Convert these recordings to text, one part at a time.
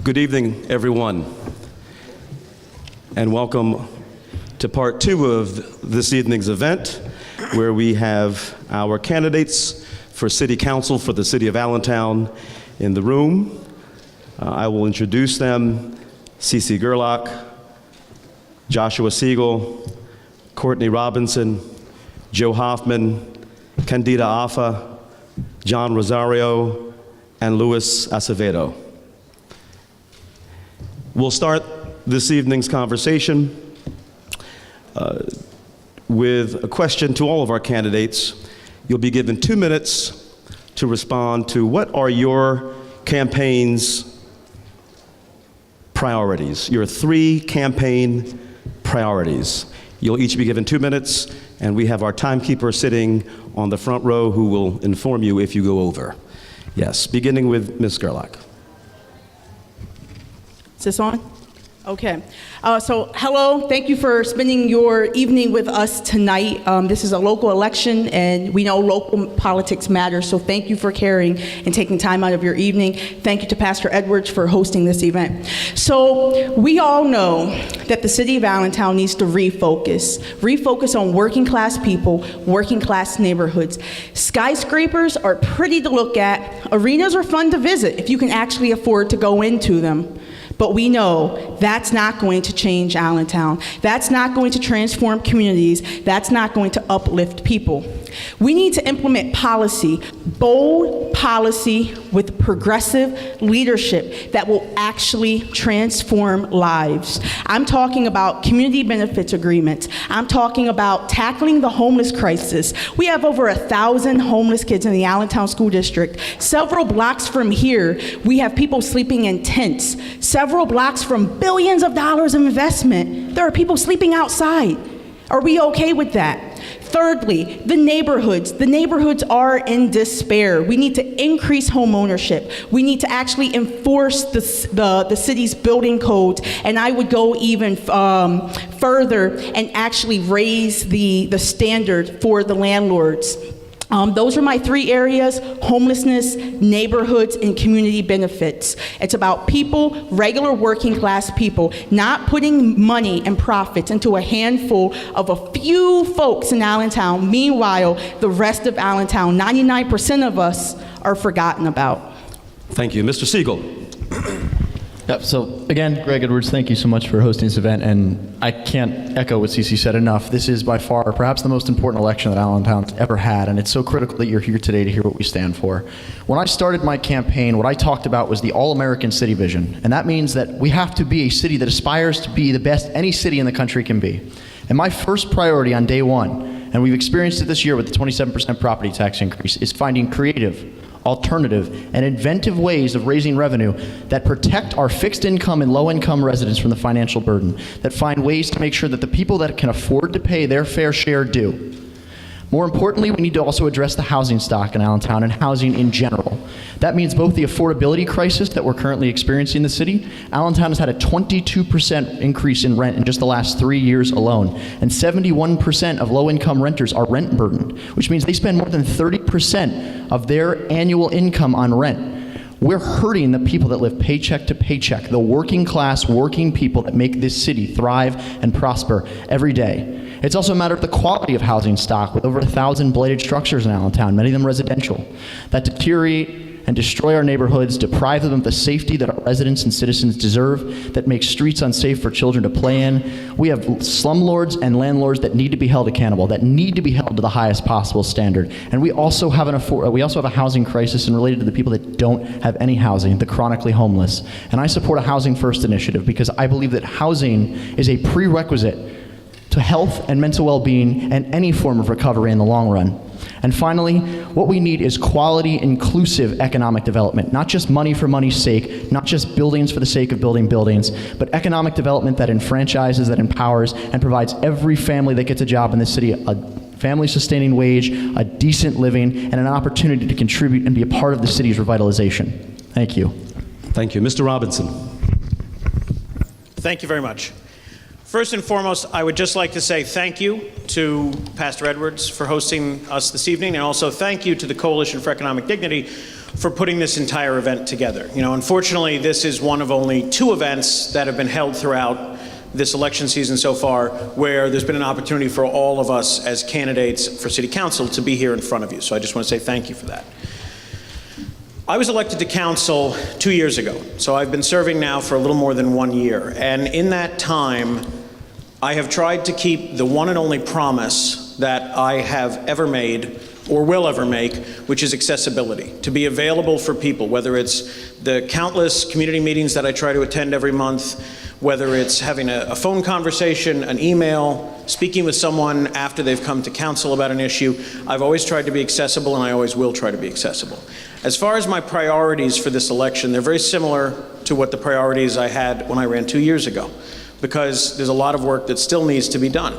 Good evening, everyone, and welcome to part two of this evening's event, where we have our candidates for City Council for the City of Allentown in the room. I will introduce them: Cece Gerlach, Joshua Siegel, Courtney Robinson, Joe Hoffman, Candida Afa, John Rosario, and Luis Acevedo. We'll start this evening's conversation with a question to all of our candidates. You'll be given 2 minutes to respond to what are your campaign's priorities, your 3 campaign priorities. You'll each be given 2 minutes, and we have our timekeeper sitting on the front row who will inform you if you go over. Yes, beginning with Ms. Gerlach. Is this on? Okay. So hello, thank you for spending your evening with us tonight. This is a local election, and we know local politics matters, so thank you for caring and taking time out of your evening. Thank you to Pastor Edwards for hosting this event. So we all know that the City of Allentown needs to refocus on working class people, working class neighborhoods. Skyscrapers are pretty to look at. Arenas are fun to visit if you can actually afford to go into them. But we know that's not going to change Allentown. That's not going to transform communities. That's not going to uplift people. We need to implement policy, bold policy with progressive leadership that will actually transform lives. I'm talking about community benefits agreements. I'm talking about tackling the homeless crisis. We have over 1,000 homeless kids in the Allentown School District. Several blocks from here, we have people sleeping in tents. Several blocks from billions of dollars of investment, there are people sleeping outside. Are we okay with that? Thirdly, the neighborhoods. The neighborhoods are in despair. We need to increase home ownership. We need to actually enforce the city's building codes, and I would go even further and actually raise the standard for the landlords. Those are my 3 areas: homelessness, neighborhoods, and community benefits. It's about people, regular working class people, not putting money and profits into a handful of a few folks in Allentown. Meanwhile, the rest of Allentown, 99% of us, are forgotten about. Thank you. Mr. Siegel. Yep, so again, Greg Edwards, thank you so much for hosting this event, and I can't echo what Cece said enough. This is by far perhaps the most important election that Allentown's ever had, and it's so critical that you're here today to hear what we stand for. When I started my campaign, what I talked about was the all-American city vision, and that means that we have to be a city that aspires to be the best any city in the country can be. And my first priority on day one, and we've experienced it this year with the 27% property tax increase, is finding creative, alternative, and inventive ways of raising revenue that protect our fixed income and low income residents from the financial burden, that find ways to make sure that the people that can afford to pay their fair share do. More importantly, we need to also address the housing stock in Allentown and housing in general. That means both the affordability crisis that we're currently experiencing in the city. Allentown has had a 22% increase in rent in just the last 3 years alone, and 71% of low-income renters are rent burdened, which means they spend more than 30% of their annual income on rent. We're hurting the people that live paycheck to paycheck, the working class, working people that make this city thrive and prosper every day. It's also a matter of the quality of housing stock, with over 1,000 blighted structures in Allentown, many of them residential, that deteriorate and destroy our neighborhoods, deprive them of the safety that our residents and citizens deserve, that make streets unsafe for children to play in. We have slumlords and landlords that need to be held accountable, that need to be held to the highest possible standard. And we also have a housing crisis and related to the people that don't have any housing, the chronically homeless. And I support a Housing First initiative because I believe that housing is a prerequisite to health and mental well-being and any form of recovery in the long run. And finally, what we need is quality, inclusive economic development, not just money for money's sake, not just buildings for the sake of building buildings, but economic development that enfranchises, that empowers, and provides every family that gets a job in this city a family-sustaining wage, a decent living, and an opportunity to contribute and be a part of the city's revitalization. Thank you. Thank you. Mr. Robinson. Thank you very much. First and foremost, I would just like to say thank you to Pastor Edwards for hosting us this evening, and also thank you to the Coalition for Economic Dignity for putting this entire event together. You know, unfortunately, this is one of only 2 events that have been held throughout this election season so far where there's been an opportunity for all of us as candidates for City Council to be here in front of you. So I just want to say thank you for that. I was elected to council 2 years ago, so I've been serving now for a little more than 1 year. And in that time, I have tried to keep the one and only promise that I have ever made or will ever make, which is accessibility, to be available for people, whether it's the countless community meetings that I try to attend every month, whether it's having a phone conversation, an email, speaking with someone after they've come to council about an issue. I've always tried to be accessible, and I always will try to be accessible. As far as my priorities for this election, they're very similar to what the priorities I had when I ran 2 years ago, because there's a lot of work that still needs to be done.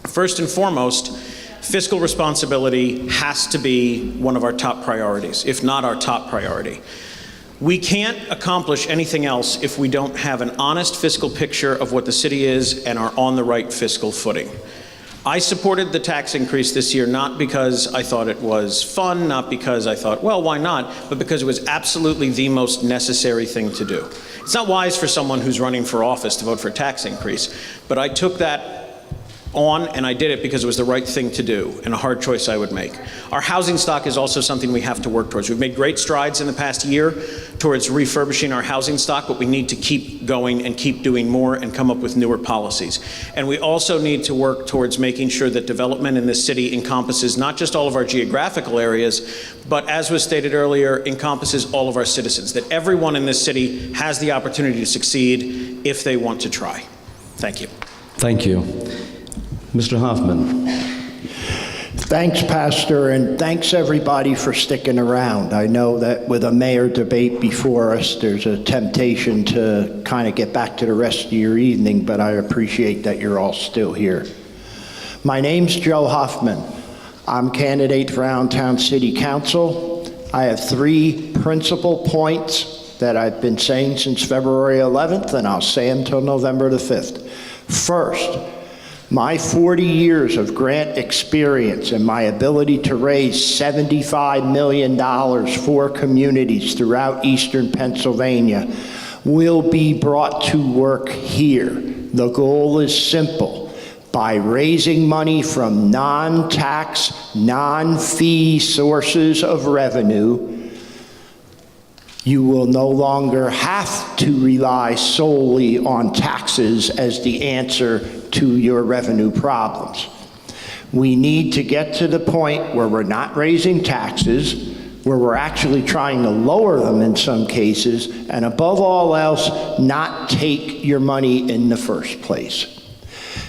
First and foremost, fiscal responsibility has to be one of our top priorities, if not our top priority. We can't accomplish anything else if we don't have an honest fiscal picture of what the city is and are on the right fiscal footing. I supported the tax increase this year not because I thought it was fun, not because I thought, well, why not, but because it was absolutely the most necessary thing to do. It's not wise for someone who's running for office to vote for a tax increase, but I took that on, and I did it because it was the right thing to do and a hard choice I would make. Our housing stock is also something we have to work towards. We've made great strides in the past year towards refurbishing our housing stock, but we need to keep going and keep doing more and come up with newer policies. And we also need to work towards making sure that development in this city encompasses not just all of our geographical areas, but as was stated earlier, encompasses all of our citizens, that everyone in this city has the opportunity to succeed if they want to try. Thank you. Thank you. Mr. Hoffman. Thanks, Pastor, and thanks everybody for sticking around. I know that with a mayor debate before us, there's a temptation to kind of get back to the rest of your evening, but I appreciate that you're all still here. My name's Joe Hoffman. I'm candidate for Allentown City Council. I have 3 principal points that I've been saying since February 11th, and I'll say them until November the 5th. First, my 40 years of grant experience and my ability to raise $75 million for communities throughout eastern Pennsylvania will be brought to work here. The goal is simple. By raising money from non-tax, non-fee sources of revenue, you will no longer have to rely solely on taxes as the answer to your revenue problems. We need to get to the point where we're not raising taxes, where we're actually trying to lower them in some cases, and above all else, not take your money in the first place.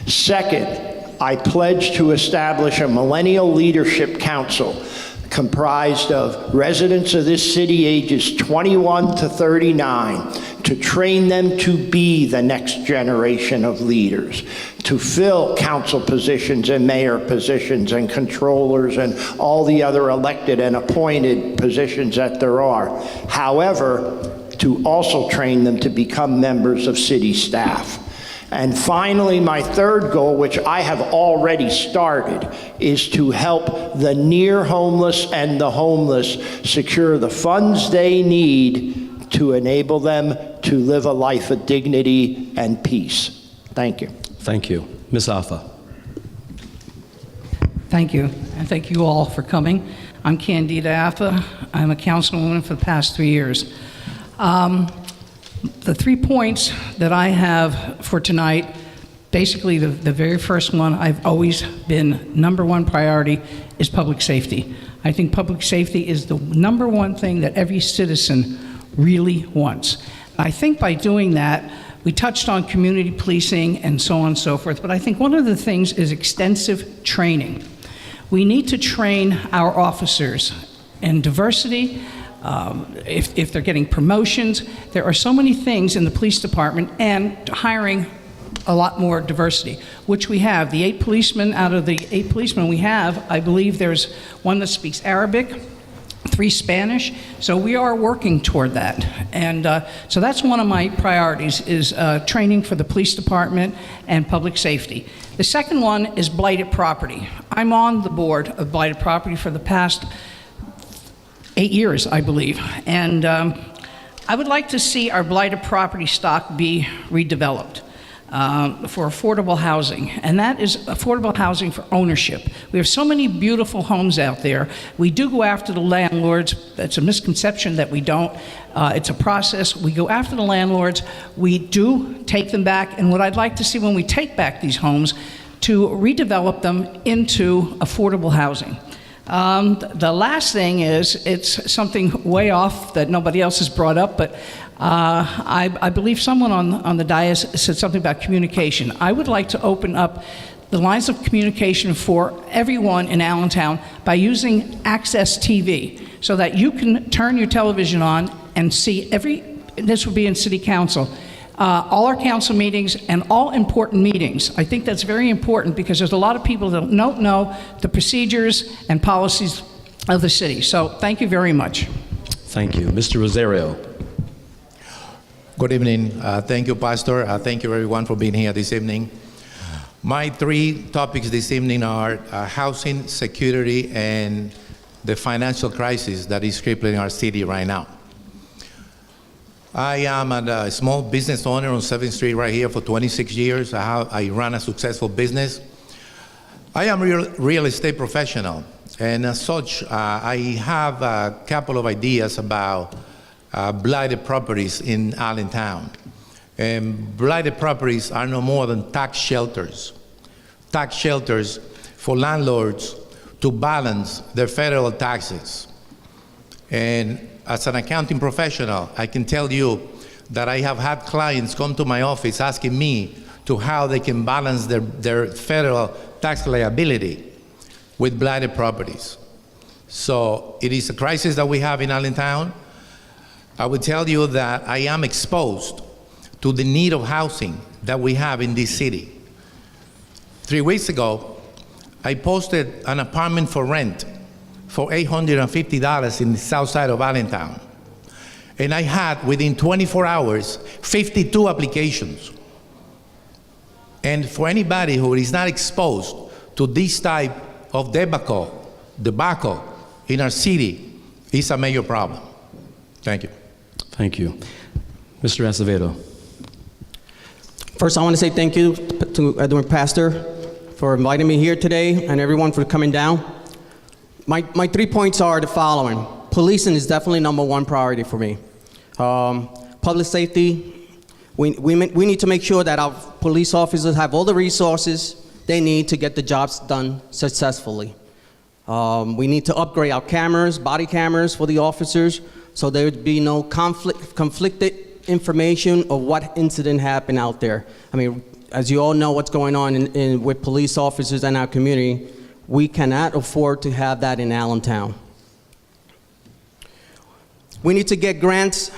Second, I pledge to establish a Millennial Leadership Council comprised of residents of this city ages 21 to 39 to train them to be the next generation of leaders, to fill council positions and mayor positions and controllers and all the other elected and appointed positions that there are. However, to also train them to become members of city staff. And finally, my third goal, which I have already started, is to help the near homeless and the homeless secure the funds they need to enable them to live a life of dignity and peace. Thank you. Thank you. Ms. Alpha. Thank you, and thank you all for coming. I'm Candida Alpha. I'm a councilwoman for the past 3 years. The 3 points that I have for tonight, basically the very first one, I've always been #1 priority is public safety. I think public safety is the #1 thing that every citizen really wants. I think by doing that, we touched on community policing and so on and so forth, but I think one of the things is extensive training. We need to train our officers in diversity. If they're getting promotions, there are so many things in the police department, and hiring a lot more diversity, which we have. The 8 policemen, out of the 8 policemen we have, I believe there's one that speaks Arabic, 3 Spanish. So we are working toward that. And so that's one of my priorities is training for the police department and public safety. The second one is blighted property. I'm on the board of blighted property for the past 8 years, I believe. And I would like to see our blighted property stock be redeveloped for affordable housing, and that is affordable housing for ownership. We have so many beautiful homes out there. We do go after the landlords. That's a misconception that we don't. It's a process. We go after the landlords. We do take them back, and what I'd like to see when we take back these homes, to redevelop them into affordable housing. The last thing is, it's something way off that nobody else has brought up, but I believe someone on the dais said something about communication. I would like to open up the lines of communication for everyone in Allentown by using Access TV, so that you can turn your television on and see this would be in City Council, all our council meetings and all important meetings. I think that's very important because there's a lot of people that don't know the procedures and policies of the city. So thank you very much. Thank you. Mr. Rosario. Good evening. Thank you, Pastor. Thank you, everyone, for being here this evening. My 3 topics this evening are housing, security, and the financial crisis that is crippling our city right now. I am a small business owner on 7th Street right here for 26 years. I run a successful business. I am a real estate professional, and as such, I have a couple of ideas about blighted properties in Allentown. And blighted properties are no more than tax shelters for landlords to balance their federal taxes. And as an accounting professional, I can tell you that I have had clients come to my office asking me to how they can balance their federal tax liability with blighted properties. So it is a crisis that we have in Allentown. I would tell you that I am exposed to the need of housing that we have in this city. 3 weeks ago, I posted an apartment for rent for $850 in the south side of Allentown. And I had, within 24 hours, 52 applications. And for anybody who is not exposed to this type of debacle in our city, it's a major problem. Thank you. Thank you. Mr. Acevedo. First, I want to say thank you to Edwin Pastor for inviting me here today and everyone for coming down. My 3 points are the following. Policing is definitely #1 priority for me. Public safety, we need to make sure that our police officers have all the resources they need to get the jobs done successfully. We need to upgrade our cameras, body cameras for the officers, so there would be no conflicted information of what incident happened out there. I mean, as you all know what's going on with police officers in our community, we cannot afford to have that in Allentown. We need to get grants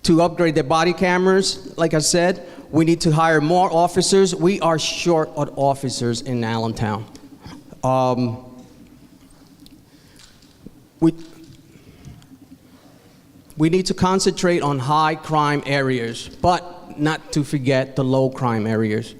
to upgrade the body cameras. Like I said, we need to hire more officers. We are short of officers in Allentown. We need to concentrate on high crime areas, but not to forget the low crime areas.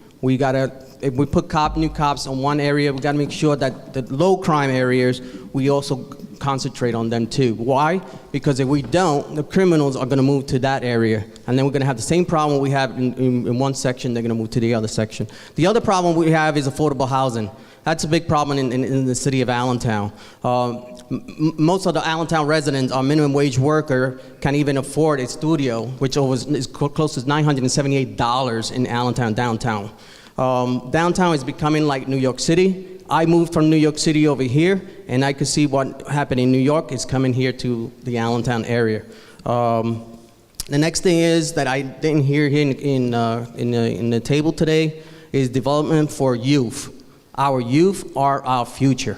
If we put new cops on one area, we gotta make sure that the low crime areas, we also concentrate on them too. Why? Because if we don't, the criminals are gonna move to that area. And then we're gonna have the same problem we have in one section, they're gonna move to the other section. The other problem we have is affordable housing. That's a big problem in the city of Allentown. Most of the Allentown residents are minimum wage worker, can't even afford a studio, which is close to $978 in Allentown downtown. Downtown is becoming like New York City. I moved from New York City over here, and I could see what happened in New York is coming here to the Allentown area. The next thing is that I didn't hear here in the table today is development for youth. Our youth are our future.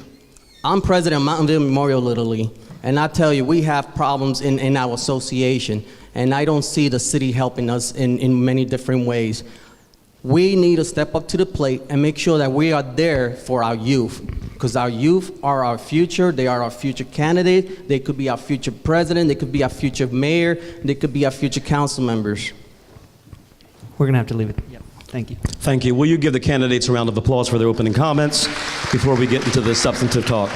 I'm president of Mountain View Memorial Little League, and I tell you, we have problems in our association, and I don't see the city helping us in many different ways. We need to step up to the plate and make sure that we are there for our youth. because our youth are our future. They are our future candidate. They could be our future president. They could be our future mayor. They could be our future council members. We're going to have to leave it. Yep. Thank you. Thank you. Will you give the candidates a round of applause for their opening comments before we get into the substantive talk?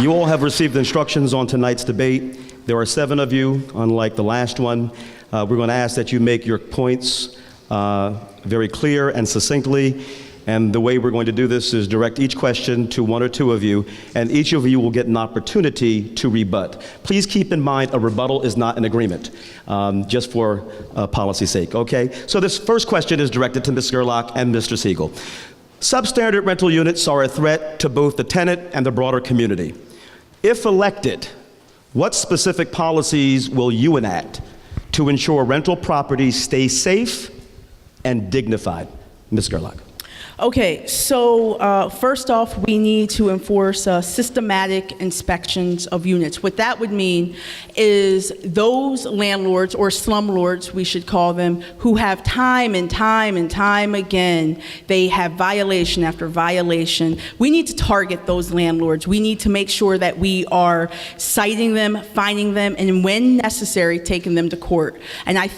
You all have received instructions on tonight's debate. There are 7 of you, unlike the last one. We're going to ask that you make your points very clear and succinctly. And the way we're going to do this is direct each question to 1 or 2 of you, and each of you will get an opportunity to rebut. Please keep in mind a rebuttal is not an agreement, just for policy's sake, okay? So this first question is directed to Ms. Gerlach and Mr. Siegel. Substandard rental units are a threat to both the tenant and the broader community. If elected, what specific policies will you enact to ensure rental properties stay safe and dignified? Ms. Gerlach. Okay, so first off, we need to enforce systematic inspections of units. What that would mean is those landlords, or slumlords we should call them, who have time and time again, they have violation after violation. We need to target those landlords. We need to make sure that we are citing them, fining them, and when necessary, taking them to court. And I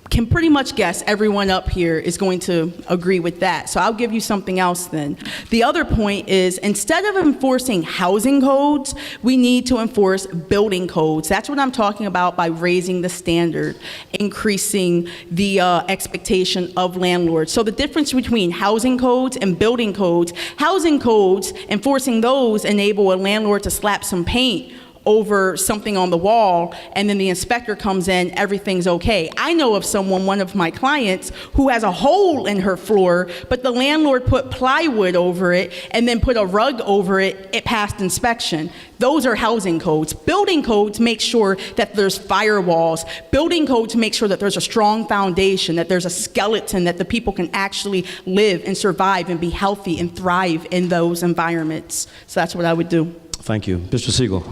can pretty much guess everyone up here is going to agree with that. So I'll give you something else then. The other point is, instead of enforcing housing codes, we need to enforce building codes. That's what I'm talking about by raising the standard, increasing the expectation of landlords. So the difference between housing codes and building codes, housing codes, enforcing those enable a landlord to slap some paint over something on the wall, and then the inspector comes in, everything's okay. I know of someone, one of my clients, who has a hole in her floor, but the landlord put plywood over it and then put a rug over it. It passed inspection. Those are housing codes. Building codes make sure that there's firewalls. Building codes make sure that there's a strong foundation, that there's a skeleton, that the people can actually live and survive and be healthy and thrive in those environments. So that's what I would do. Thank you. Mr. Siegel.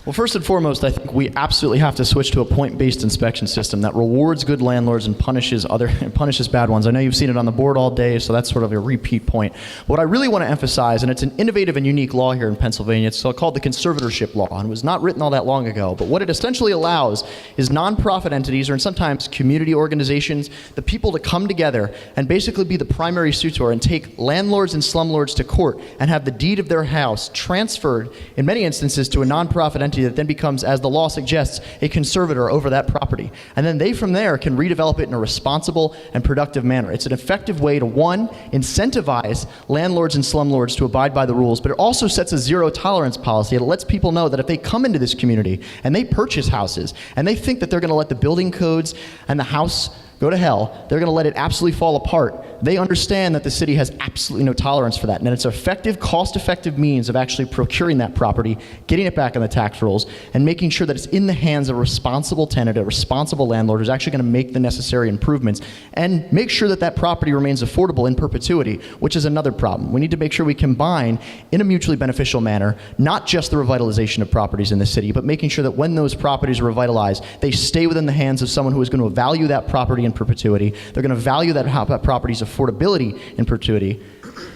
Well, first and foremost, I think we absolutely have to switch to a point-based inspection system that rewards good landlords and punishes bad ones. I know you've seen it on the board all day, so that's sort of a repeat point. What I really want to emphasize, and it's an innovative and unique law here in Pennsylvania, it's called the conservatorship law, and it was not written all that long ago. But what it essentially allows is nonprofit entities, or sometimes community organizations, the people to come together and basically be the primary suitor and take landlords and slumlords to court and have the deed of their house transferred, in many instances, to a nonprofit entity that then becomes, as the law suggests, a conservator over that property. And then they from there can redevelop it in a responsible and productive manner. It's an effective way to, one, incentivize landlords and slumlords to abide by the rules, but it also sets a zero tolerance policy. It lets people know that if they come into this community and they purchase houses and they think that they're going to let the building codes and the house go to hell, they're going to let it absolutely fall apart. They understand that the city has absolutely no tolerance for that, and it's an effective, cost-effective means of actually procuring that property, getting it back on the tax rolls, and making sure that it's in the hands of a responsible tenant, a responsible landlord who's actually going to make the necessary improvements and make sure that that property remains affordable in perpetuity, which is another problem. We need to make sure we combine, in a mutually beneficial manner, not just the revitalization of properties in the city, but making sure that when those properties are revitalized, they stay within the hands of someone who is going to value that property in perpetuity. They're going to value that property's affordability in perpetuity.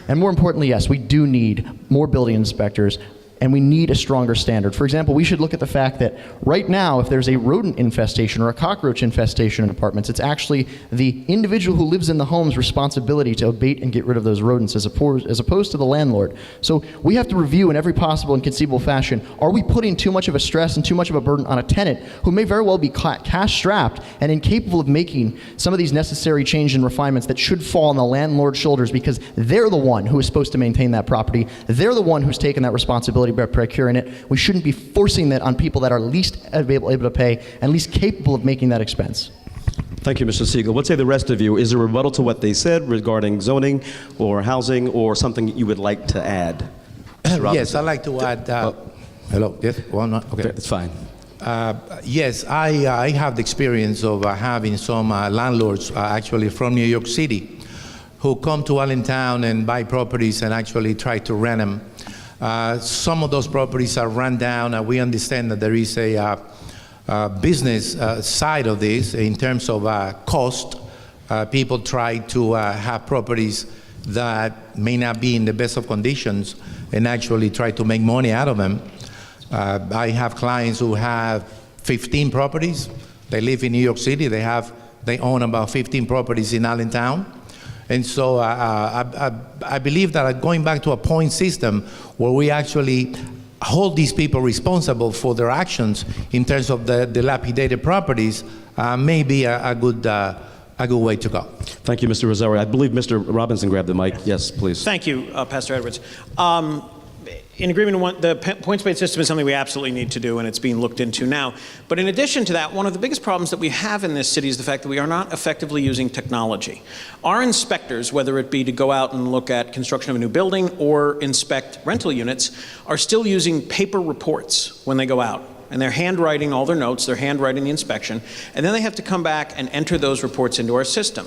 And more importantly, yes, we do need more building inspectors, and we need a stronger standard. For example, we should look at the fact that right now, if there's a rodent infestation or a cockroach infestation in apartments, it's actually the individual who lives in the home's responsibility to abate and get rid of those rodents as opposed to the landlord. So we have to review in every possible and conceivable fashion, are we putting too much of a stress and too much of a burden on a tenant who may very well be cash-strapped and incapable of making some of these necessary changes and refinements that should fall on the landlord's shoulders because they're the one who is supposed to maintain that property. They're the one who's taken that responsibility by procuring it. We shouldn't be forcing that on people that are least able to pay and least capable of making that expense. Thank you, Mr. Siegel. What say the rest of you? Is there a rebuttal to what they said regarding zoning or housing or something you would like to add? Yes, I'd like to add. Hello? Yes? Well, no? Okay. That's fine. Yes, I have the experience of having some landlords actually from New York City who come to Allentown and buy properties and actually try to rent them. Some of those properties are run down, and we understand that there is a business side of this in terms of cost. People try to have properties that may not be in the best of conditions and actually try to make money out of them. I have clients who have 15 properties. They live in New York City. They own about 15 properties in Allentown. And so I believe that going back to a point system where we actually hold these people responsible for their actions in terms of the dilapidated properties may be a good way to go. Thank you, Mr. Rosario. I believe Mr. Robinson grabbed the mic. Yes, please. Thank you, Pastor Edwards. In agreement with the points-based system is something we absolutely need to do, and it's being looked into now. But in addition to that, one of the biggest problems that we have in this city is the fact that we are not effectively using technology. Our inspectors, whether it be to go out and look at construction of a new building or inspect rental units, are still using paper reports when they go out. And they're handwriting all their notes, they're handwriting the inspection, and then they have to come back and enter those reports into our system.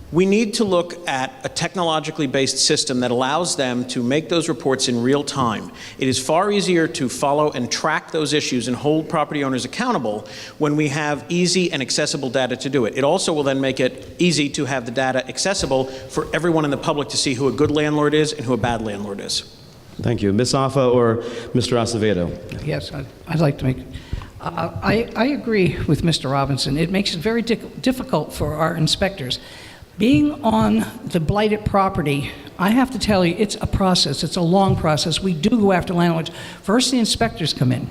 We need to look at a technologically based system that allows them to make those reports in real time. It is far easier to follow and track those issues and hold property owners accountable when we have easy and accessible data to do it. It also will then make it easy to have the data accessible for everyone in the public to see who a good landlord is and who a bad landlord is. Thank you. Ms. Affa or Mr. Acevedo? Yes, I'd like to make. I agree with Mr. Robinson. It makes it very difficult for our inspectors. Being on the blighted property, I have to tell you, it's a process. It's a long process. We do go after landlords. First, the inspectors come in,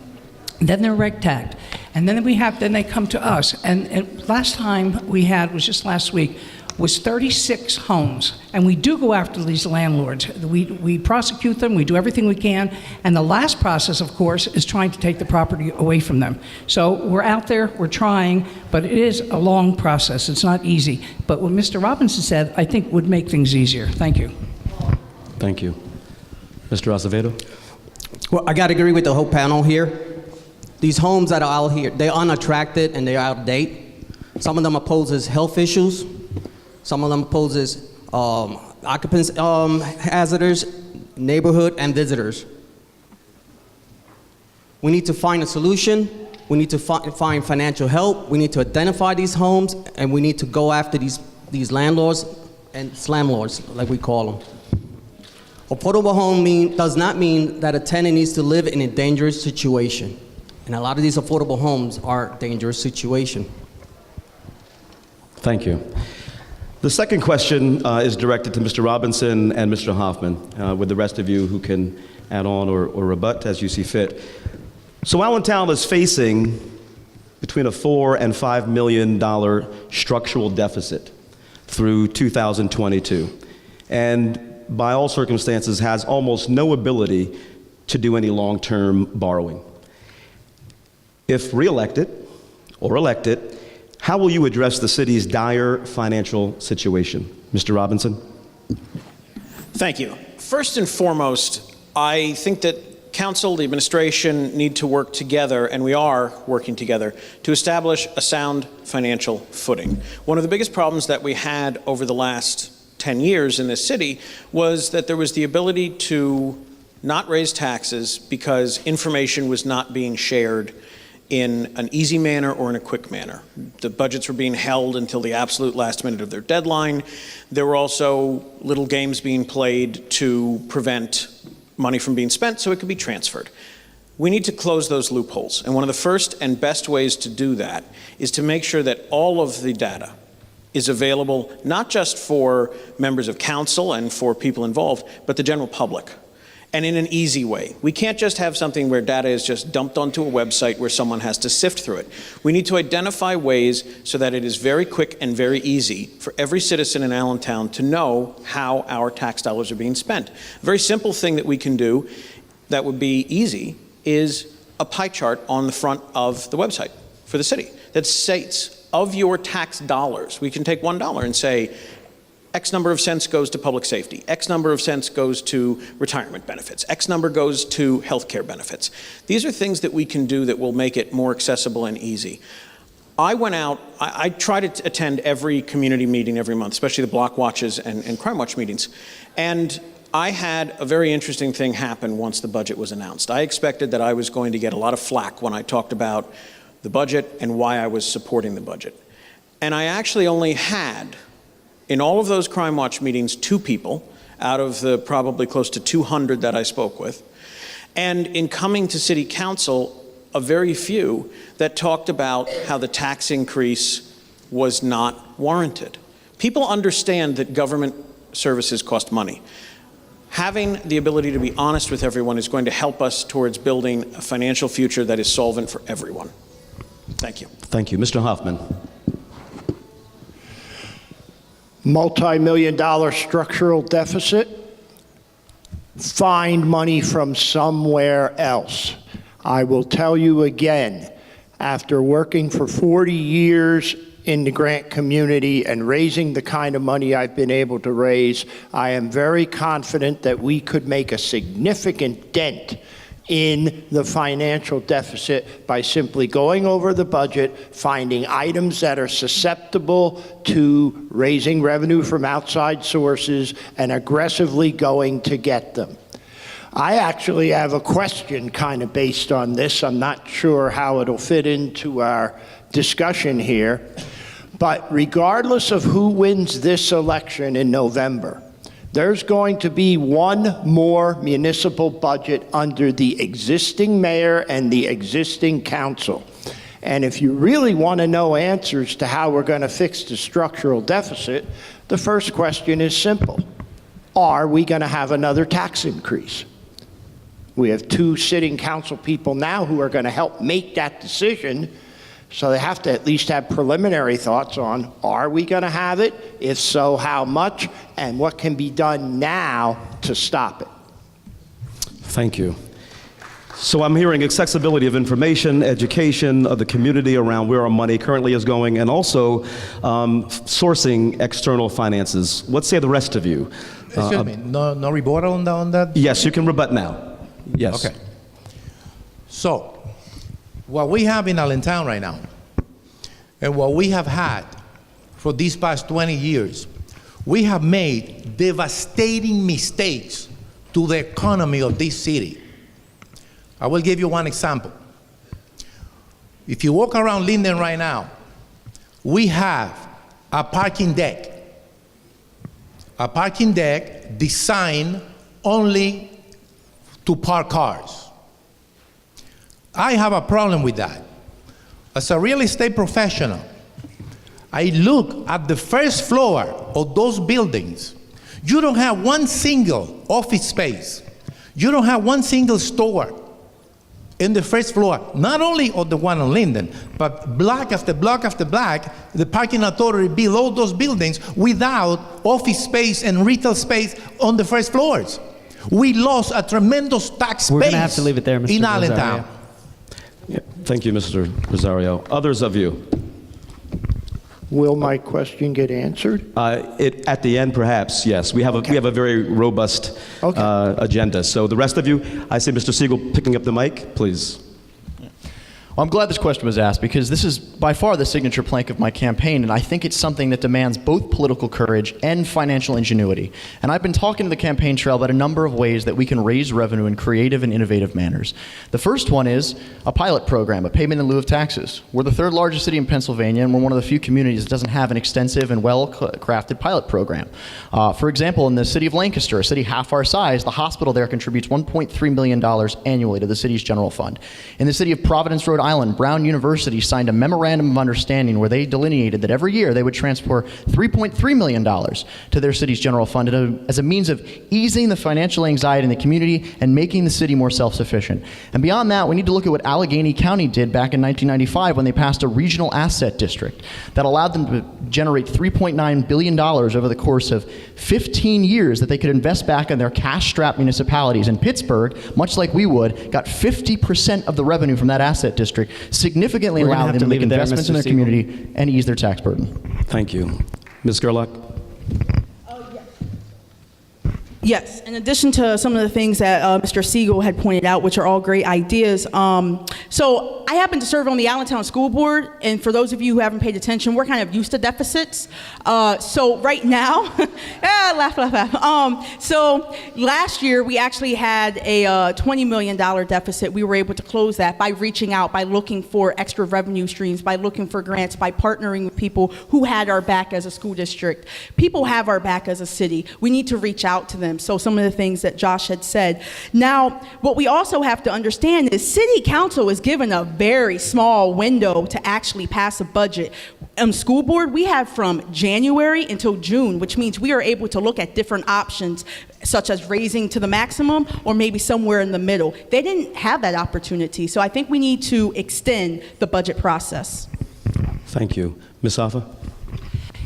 then they're reg tagged, and then they come to us. And last time we had was just last week. Was 36 homes, and we do go after these landlords. We prosecute them, we do everything we can, and the last process, of course, is trying to take the property away from them. So we're out there, we're trying, but it is a long process. It's not easy. But what Mr. Robinson said, I think would make things easier. Thank you. Thank you. Mr. Acevedo? Well, I got to agree with the whole panel here. These homes that are out here, they're unattractive and they're out of date. Some of them poses health issues. Some of them poses occupants hazards, neighborhood, and visitors. We need to find a solution. We need to find financial help. We need to identify these homes, and we need to go after these landlords and slumlords, like we call them. Affordable home does not mean that a tenant needs to live in a dangerous situation. And a lot of these affordable homes are a dangerous situation. Thank you. The second question is directed to Mr. Robinson and Mr. Hoffman, with the rest of you who can add on or rebut as you see fit. So Allentown is facing between a $4 and $5 million structural deficit through 2022, and by all circumstances has almost no ability to do any long-term borrowing. If reelected or elected, how will you address the city's dire financial situation? Mr. Robinson? Thank you. First and foremost, I think that council, the administration need to work together, and we are working together, to establish a sound financial footing. One of the biggest problems that we had over the last 10 years in this city was that there was the ability to not raise taxes because information was not being shared in an easy manner or in a quick manner. The budgets were being held until the absolute last minute of their deadline. There were also little games being played to prevent money from being spent so it could be transferred. We need to close those loopholes. And one of the first and best ways to do that is to make sure that all of the data is available, not just for members of council and for people involved, but the general public. And in an easy way. We can't just have something where data is just dumped onto a website where someone has to sift through it. We need to identify ways so that it is very quick and very easy for every citizen in Allentown to know how our tax dollars are being spent. A very simple thing that we can do that would be easy is a pie chart on the front of the website for the city that states of your tax dollars. We can take $1 and say, X number of cents goes to public safety, X number of cents goes to retirement benefits, X number goes to healthcare benefits. These are things that we can do that will make it more accessible and easy. I went out, I try to attend every community meeting every month, especially the block watches and crime watch meetings. And I had a very interesting thing happen once the budget was announced. I expected that I was going to get a lot of flack when I talked about the budget and why I was supporting the budget. And I actually only had, in all of those Crime Watch meetings, 2 people, out of the probably close to 200 that I spoke with. And in coming to City Council, a very few that talked about how the tax increase was not warranted. People understand that government services cost money. Having the ability to be honest with everyone is going to help us towards building a financial future that is solvent for everyone. Thank you. Thank you. Mr. Hoffman. Multi-million-dollar structural deficit. Find money from somewhere else. I will tell you again, after working for 40 years in the grant community and raising the kind of money I've been able to raise, I am very confident that we could make a significant dent in the financial deficit by simply going over the budget, finding items that are susceptible to raising revenue from outside sources, and aggressively going to get them. I actually have a question kind of based on this. I'm not sure how it'll fit into our discussion here. But regardless of who wins this election in November, there's going to be one more municipal budget under the existing mayor and the existing council. And if you really want to know answers to how we're going to fix the structural deficit, the first question is simple. Are we going to have another tax increase? We have 2 sitting council people now who are going to help make that decision. So they have to at least have preliminary thoughts on, are we going to have it? If so, how much? And what can be done now to stop it? Thank you. So I'm hearing accessibility of information, education of the community around where our money currently is going, and also sourcing external finances. What say the rest of you? Excuse me, no rebuttal on that? Yes, you can rebut now. Yes. Okay. So, what we have in Allentown right now, and what we have had for these past 20 years, we have made devastating mistakes to the economy of this city. I will give you one example. If you walk around Linden right now, we have a parking deck designed only to park cars. I have a problem with that. As a real estate professional, I look at the first floor of those buildings. You don't have one single office space. You don't have one single store in the first floor, not only of the one on Linden, but block after block after block, the parking authority below those buildings without office space and retail space on the first floors. We lost a tremendous tax We're base going to have to leave it there, Mr. in Rosario. Allentown. Yeah. Thank you, Mr. Rosario. Others of you? Will my question get answered? At the end, perhaps, yes. We have a very robust agenda. So the rest of you, I see Mr. Siegel picking up the mic, please. Well, I'm glad this question was asked because this is by far the signature plank of my campaign, and I think it's something that demands both political courage and financial ingenuity. And I've been talking to the campaign trail about a number of ways that we can raise revenue in creative and innovative manners. The first one is a pilot program, a payment in lieu of taxes. We're the 3rd largest city in Pennsylvania, and we're one of the few communities that doesn't have an extensive and well-crafted pilot program. For example, in the city of Lancaster, a city half our size, the hospital there contributes $1.3 million annually to the city's general fund. In the city of Providence, Rhode Island, Brown University signed a memorandum of understanding where they delineated that every year they would transfer $3.3 million to their city's general fund as a means of easing the financial anxiety in the community and making the city more self-sufficient. And beyond that, we need to look at what Allegheny County did back in 1995 when they passed a regional asset district that allowed them to generate $3.9 billion over the course of 15 years that they could invest back in their cash-strapped municipalities. And Pittsburgh, much like we would, got 50% of the revenue from that asset district, significantly We're gonna allowing have them to to make leave it there, investments in Mr. their Siegel. community and ease their tax burden. Thank you. Ms. Gerlach? Yes, in addition to some of the things that Mr. Siegel had pointed out, which are all great ideas. So I happen to serve on the Allentown School Board, and for those of you who haven't paid attention, we're kind of used to deficits. So right now, laugh, laugh, laugh. So last year, we actually had a $20 million deficit. We were able to close that by reaching out, by looking for extra revenue streams, by looking for grants, by partnering with people who had our back as a school district. People have our back as a city. We need to reach out to them. So some of the things that Josh had said. Now, what we also have to understand is City Council is given a very small window to actually pass a budget. School board, we have from January until June, which means we are able to look at different options, such as raising to the maximum or maybe somewhere in the middle. They didn't have that opportunity, so I think we need to extend the budget process. Thank you. Ms. Afa?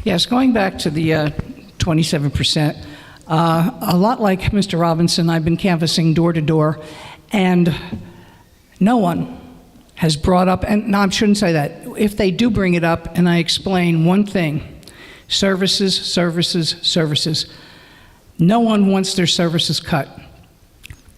Yes, going back to the 27%, a lot like Mr. Robinson, I've been canvassing door to door, and no one has brought up, and no, I shouldn't say that. If they do bring it up and I explain one thing, services, services, services, no one wants their services cut.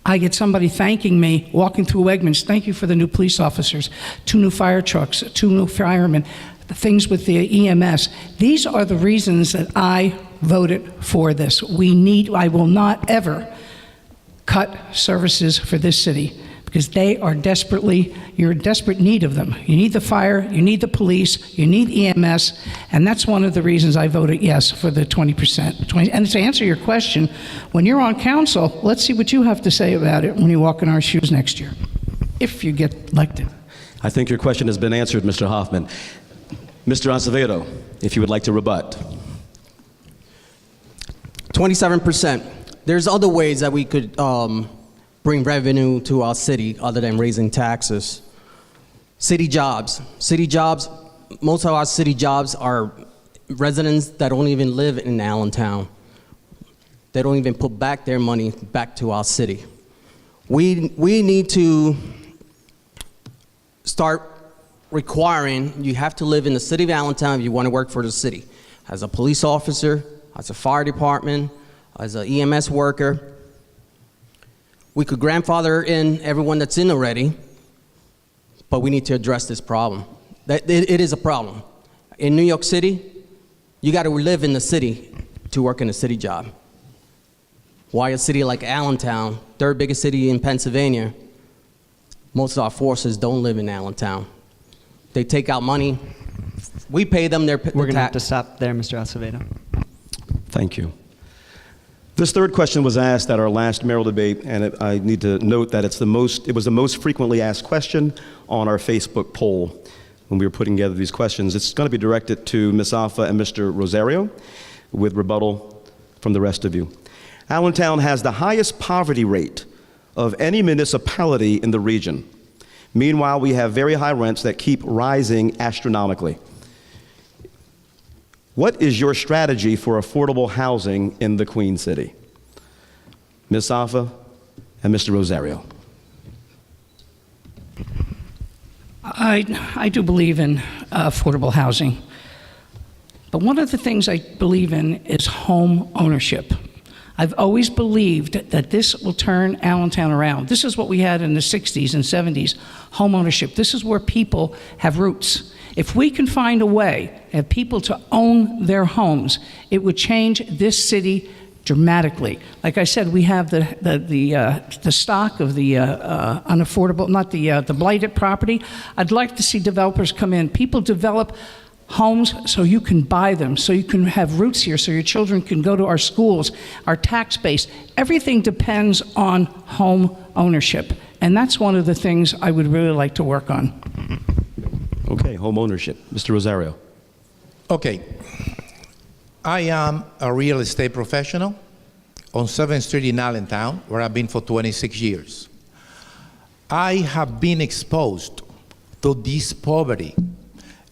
I get somebody thanking me, walking through Wegmans, thank you for the new police officers, 2 new fire trucks, 2 new firemen, the things with the EMS. These are the reasons that I voted for this. I will not ever cut services for this city because they are you're in desperate need of them. You need the fire, you need the police, you need EMS, and that's one of the reasons I voted yes for the 20%. And to answer your question, when you're on council, let's see what you have to say about it when you walk in our shoes next year, if you get elected. I think your question has been answered, Mr. Hoffman. Mr. Acevedo, if you would like to rebut. 27%. There's other ways that we could bring revenue to our city other than raising taxes. City jobs. City jobs, most of our city jobs are residents that don't even live in Allentown. They don't even put back their money back to our city. We need to start requiring you have to live in the city of Allentown if you want to work for the city. As a police officer, as a fire department, as an EMS worker. We could grandfather in everyone that's in already, but we need to address this problem. It is a problem. In New York City, you got to live in the city to work in a city job. Why a city like Allentown, third biggest city in Pennsylvania, most of our forces don't live in Allentown. They take out money. We pay them their We're going to have to stop there, Mr. Acevedo. Thank you. This third question was asked at our last mayoral debate, and I need to note that it was the most frequently asked question on our Facebook poll when we were putting together these questions. It's going to be directed to Ms. Afa and Mr. Rosario with rebuttal from the rest of you. Allentown has the highest poverty rate of any municipality in the region. Meanwhile, we have very high rents that keep rising astronomically. What is your strategy for affordable housing in the Queen City? Ms. Afa and Mr. Rosario. I do believe in affordable housing. But one of the things I believe in is home ownership. I've always believed that this will turn Allentown around. This is what we had in the 60s and 70s, home ownership. This is where people have roots. If we can find a way of people to own their homes, it would change this city dramatically. Like I said, we have the stock of the unaffordable, not the blighted property. I'd like to see developers come in. People develop homes so you can buy them, so you can have roots here, so your children can go to our schools, our tax base. Everything depends on home ownership. And that's one of the things I would really like to work on. Okay, home ownership. Mr. Rosario. Okay. I am a real estate professional on 7th Street in Allentown, where I've been for 26 years. I have been exposed to this poverty.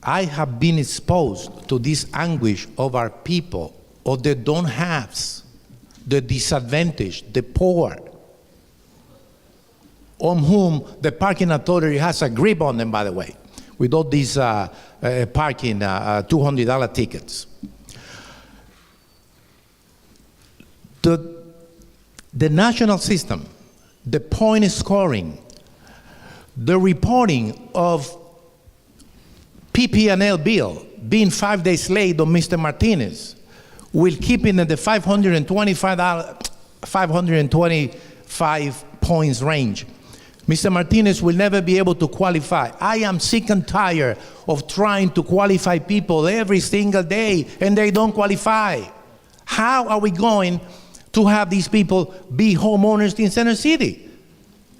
I have been exposed to this anguish of our people, of the don't haves, the disadvantaged, the poor, on whom the parking authority has a grip on them, by the way, with all these parking $200 tickets. The national system, the point scoring, The reporting of PP&L bill being 5 days late on Mr. Martinez will keep him in the $525 points range. Mr. Martinez will never be able to qualify. I am sick and tired of trying to qualify people every single day and they don't qualify. How are we going to have these people be homeowners in Center City?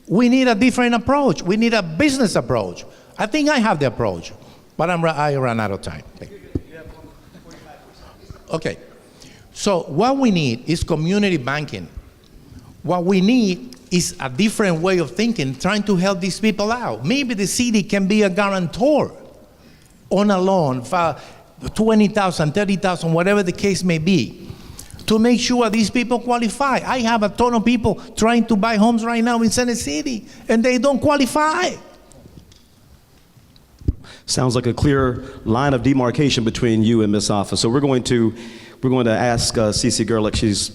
We need a different approach. We need a business approach. I think I have the approach, but I ran out of time. Okay, so what we need is community banking. What we need is a different way of thinking, trying to help these people out. Maybe the city can be a guarantor on a loan for $20,000, $30,000, whatever the case may be, to make sure these people qualify. I have a ton of people trying to buy homes right now in Center City, and they don't qualify. Sounds like a clear line of demarcation between you and Ms. Offa. So we're going to ask Cece Gerlich. She's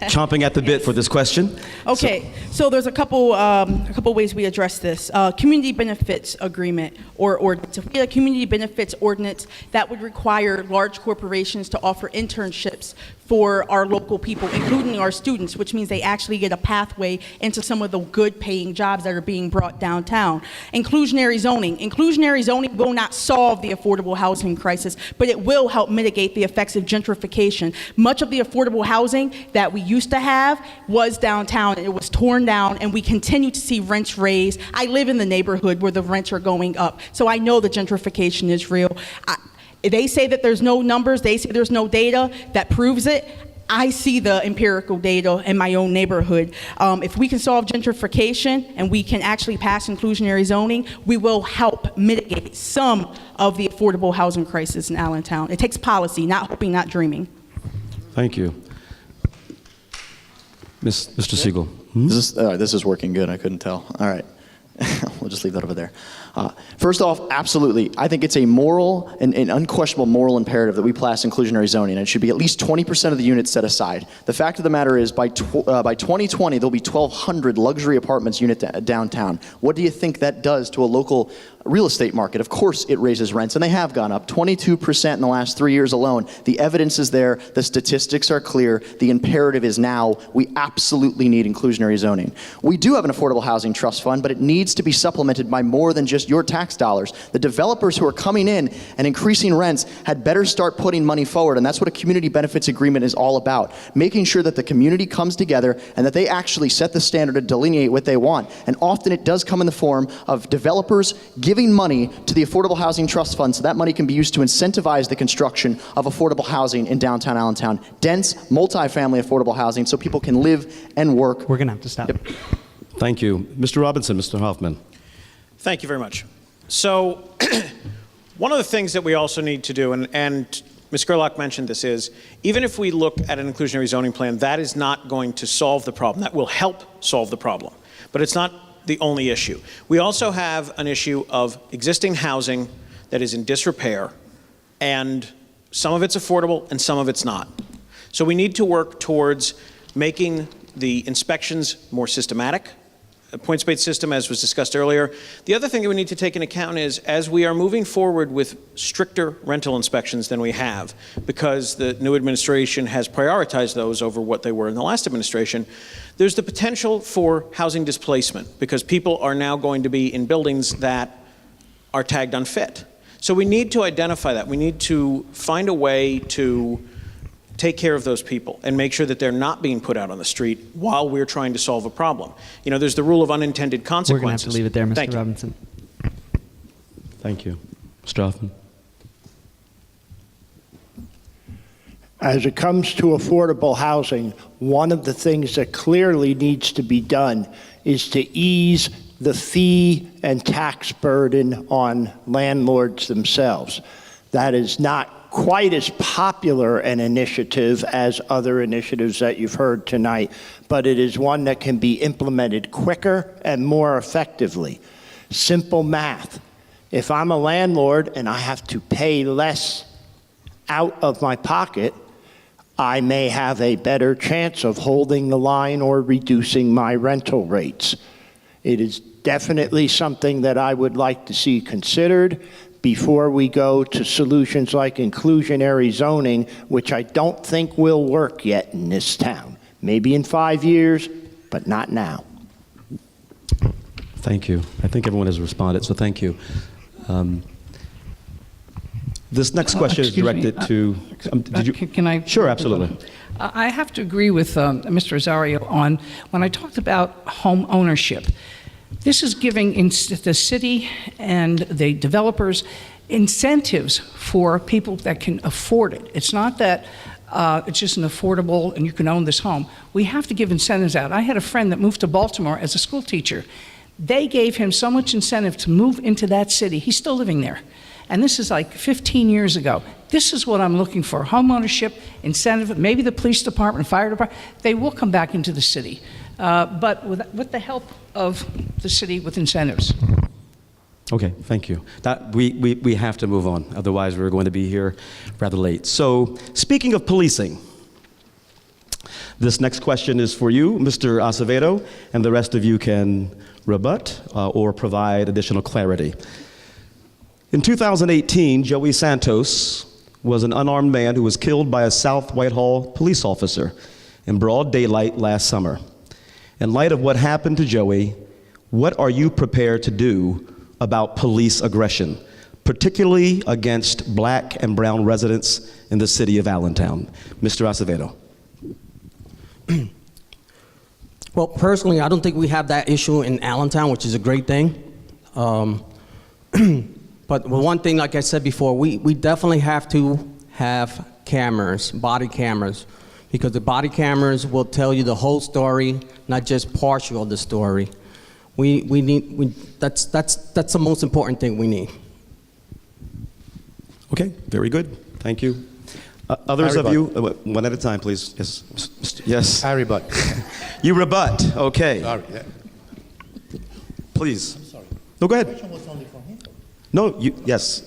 chomping at the bit for this question. Okay, so there's a couple ways we address this. Community benefits agreement or ordinance. If we had a community benefits ordinance, that would require large corporations to offer internships for our local people, including our students, which means they actually get a pathway into some of the good paying jobs that are being brought downtown. Inclusionary zoning. Inclusionary zoning will not solve the affordable housing crisis, but it will help mitigate the effects of gentrification. Much of the affordable housing that we used to have was downtown, and it was torn down, and we continue to see rents raised. I live in the neighborhood where the rents are going up, so I know the gentrification is real. They say that there's no numbers, they say there's no data that proves it. I see the empirical data in my own neighborhood. If we can solve gentrification and we can actually pass inclusionary zoning, we will help mitigate some of the affordable housing crisis in Allentown. It takes policy, not hoping, not dreaming. Thank you. Mr. Siegel. This is working good. I couldn't tell. All right. We'll just leave that over there. First off, absolutely. I think it's a moral and an unquestionable moral imperative that we pass inclusionary zoning, and it should be at least 20% of the units set aside. The fact of the matter is, by 2020, there'll be 1,200 luxury apartments unit downtown. What do you think that does to a local real estate market? Of course it raises rents, and they have gone up 22% in the last 3 years alone. The evidence is there. The statistics are clear. The imperative is now. We absolutely need inclusionary zoning. We do have an affordable housing trust fund, but it needs to be supplemented by more than just your tax dollars. The developers who are coming in and increasing rents had better start putting money forward, and that's what a community benefits agreement is all about. Making sure that the community comes together and that they actually set the standard and delineate what they want. And often it does come in the form of developers giving money to the Affordable Housing Trust Fund so that money can be used to incentivize the construction of affordable housing in downtown Allentown. Dense, multifamily affordable housing so people can live and work. We're going to have to stop. Yep. Thank you. Mr. Robinson, Mr. Hoffman. Thank you very much. So one of the things that we also need to do, and Ms. Gerlach mentioned this, is even if we look at an inclusionary zoning plan, that is not going to solve the problem. That will help solve the problem, but it's not the only issue. We also have an issue of existing housing that is in disrepair, and some of it's affordable and some of it's not. So we need to work towards making the inspections more systematic, a points-based system, as was discussed earlier. The other thing that we need to take into account is, as we are moving forward with stricter rental inspections than we have, because the new administration has prioritized those over what they were in the last administration, there's the potential for housing displacement, because people are now going to be in buildings that are tagged unfit. So we need to identify that. We need to find a way to take care of those people and make sure that they're not being put out on the street while we're trying to solve a problem. You know, there's the rule of unintended consequences. We're going to have to leave it there, Mr. Thank you. Robinson. Thank you. Mr. Hoffman. As it comes to affordable housing, one of the things that clearly needs to be done is to ease the fee and tax burden on landlords themselves. That is not quite as popular an initiative as other initiatives that you've heard tonight, but it is one that can be implemented quicker and more effectively. Simple math. If I'm a landlord and I have to pay less out of my pocket, I may have a better chance of holding the line or reducing my rental rates. It is definitely something that I would like to see considered before we go to solutions like inclusionary zoning, which I don't think will work yet in this town. Maybe in 5 years, but not now. Thank you. I think everyone has responded, so thank you. This next question is Excuse me, directed to... did you? Can I? Sure, absolutely. I have to agree with Mr. Rosario on, when I talked about home ownership, this is giving the city and the developers incentives for people that can afford it. It's not that it's just an affordable and you can own this home. We have to give incentives out. I had a friend that moved to Baltimore as a school teacher. They gave him so much incentive to move into that city. He's still living there. And this is like 15 years ago. This is what I'm looking for, home ownership, incentive, maybe the police department, fire department, they will come back into the city, but with the help of the city with incentives. Okay, thank you. We have to move on, otherwise we're going to be here rather late. So, speaking of policing, this next question is for you, Mr. Acevedo, and the rest of you can rebut or provide additional clarity. In 2018, Joey Santos was an unarmed man who was killed by a South Whitehall police officer in broad daylight last summer. In light of what happened to Joey, what are you prepared to do about police aggression, particularly against black and brown residents in the city of Allentown? Mr. Acevedo. Well, personally, I don't think we have that issue in Allentown, which is a great thing. But one thing, like I said before, we definitely have to have cameras, body cameras, because the body cameras will tell you the whole story, not just partial of the story. That's the most important thing we need. Okay, very good. Thank you. Others of you, one at a time, please. Yes. Yes. I rebut. You rebut. Okay. Sorry. Please. I'm sorry. No, go ahead. The question was only for him. No, yes.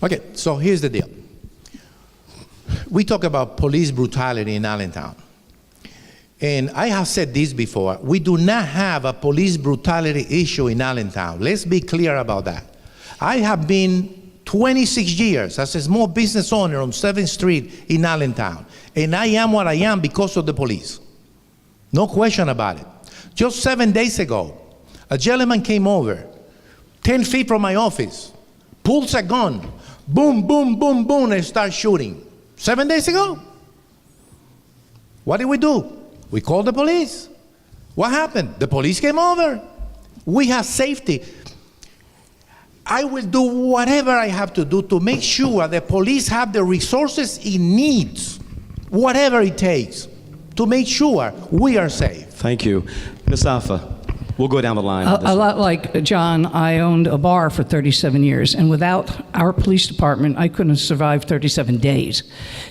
Okay, so here's the deal. We talk about police brutality in Allentown. And I have said this before. We do not have a police brutality issue in Allentown. Let's be clear about that. I have been 26 years as a small business owner on 7th Street in Allentown. And I am what I am because of the police. No question about it. Just 7 days ago, a gentleman came over 10 feet from my office, pulls a gun, boom, boom, boom, boom, and starts shooting. 7 days ago. What did we do? We called the police. What happened? The police came over. We have safety. I will do whatever I have to do to make sure the police have the resources it needs, whatever it takes, to make sure we are safe. Thank you. Ms. Alpha, we'll go down the line. A lot like John, I owned a bar for 37 years, and without our police department, I couldn't have survived 37 days.